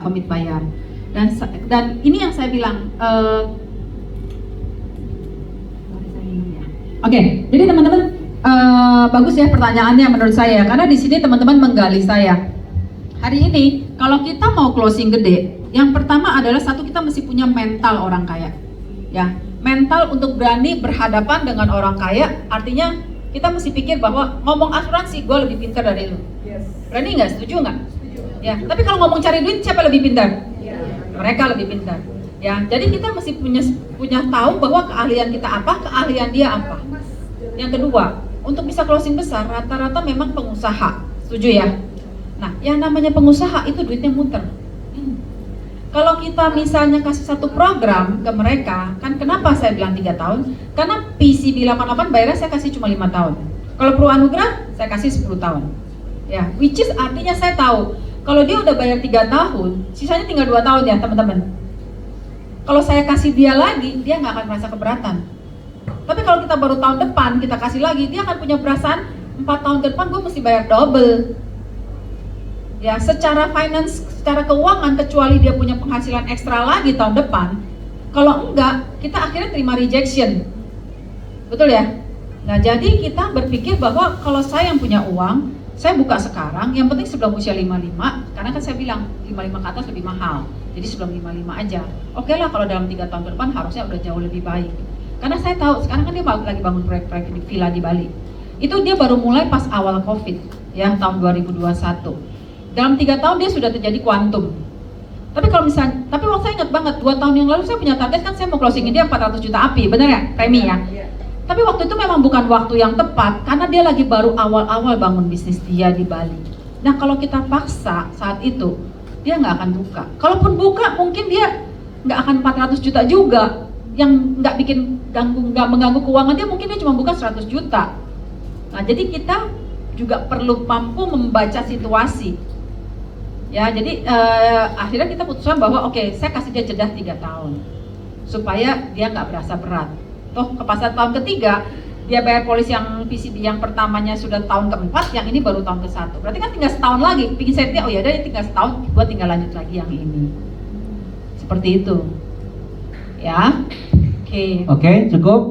komit bayar. Dan ini yang saya bilang, oke, jadi teman-teman bagus ya pertanyaannya menurut saya, karena di sini teman-teman menggali saya. Hari ini kalau kita mau closing gede, yang pertama adalah satu, kita mesti punya mental orang kaya, ya, mental untuk berani berhadapan dengan orang kaya. Artinya kita mesti pikir bahwa ngomong asuransi gue lebih pintar dari lu. Berani nggak? Setuju nggak? Ya. Tapi kalau ngomong cari duit, siapa lebih pintar? Mereka lebih pintar. Ya. Jadi kita mesti punya tahu bahwa keahlian kita apa, keahlian dia apa. Yang kedua, untuk bisa closing besar, rata-rata memang pengusaha. Setuju ya? Nah, yang namanya pengusaha itu duitnya muter. Kalau kita misalnya kasih satu program ke mereka, kan kenapa saya bilang 3 tahun? Karena PCB 88 bayarnya saya kasih cuma 5 tahun. Kalau Pro Anugrah, saya kasih 10 tahun. Ya, which is artinya saya tahu, kalau dia udah bayar 3 tahun, sisanya tinggal 2 tahun ya teman-teman. Kalau saya kasih dia lagi, dia nggak akan merasa keberatan. Tapi kalau kita baru tahun depan, kita kasih lagi, dia akan punya perasaan 4 tahun ke depan gue mesti bayar double. Ya, secara finance, secara keuangan, kecuali dia punya penghasilan ekstra lagi tahun depan, kalau enggak, kita akhirnya terima rejection. Betul ya? Nah, jadi kita berpikir bahwa kalau saya yang punya uang, saya buka sekarang, yang penting sebelum usia 55, karena kan saya bilang 55 ke atas lebih mahal, jadi sebelum 55 aja. Oke lah, kalau dalam 3 tahun ke depan harusnya udah jauh lebih baik. Karena saya tahu, sekarang kan dia lagi bangun proyek-proyek di villa di Bali. Itu dia baru mulai pas awal COVID, ya, tahun 2021. Dalam 3 tahun dia sudah terjadi kuantum. Tapi kalau misalnya, tapi waktu saya ingat banget, 2 tahun yang lalu saya punya target kan, saya mau closingin dia 400 juta api, bener ya, premi ya? Tapi waktu itu memang bukan waktu yang tepat, karena dia lagi baru awal-awal bangun bisnis dia di Bali. Nah, kalau kita paksa saat itu, dia nggak akan buka. Kalaupun buka, mungkin dia nggak akan 400 juta juga, yang nggak bikin nggak mengganggu keuangan dia, mungkin dia cuma buka 100 juta. Nah, jadi kita juga perlu mampu membaca situasi. Ya, jadi akhirnya kita putuskan bahwa oke, saya kasih dia jeda 3 tahun supaya dia nggak berasa berat. Toh ke pasar tahun ketiga dia bayar polis yang PCB yang pertamanya sudah tahun keempat, yang ini baru tahun ke-1. Berarti kan tinggal setahun lagi. Bikin saya dia, oh ya udah tinggal setahun, gua tinggal lanjut lagi yang ini. Seperti itu. Ya. Oke. Oke, cukup.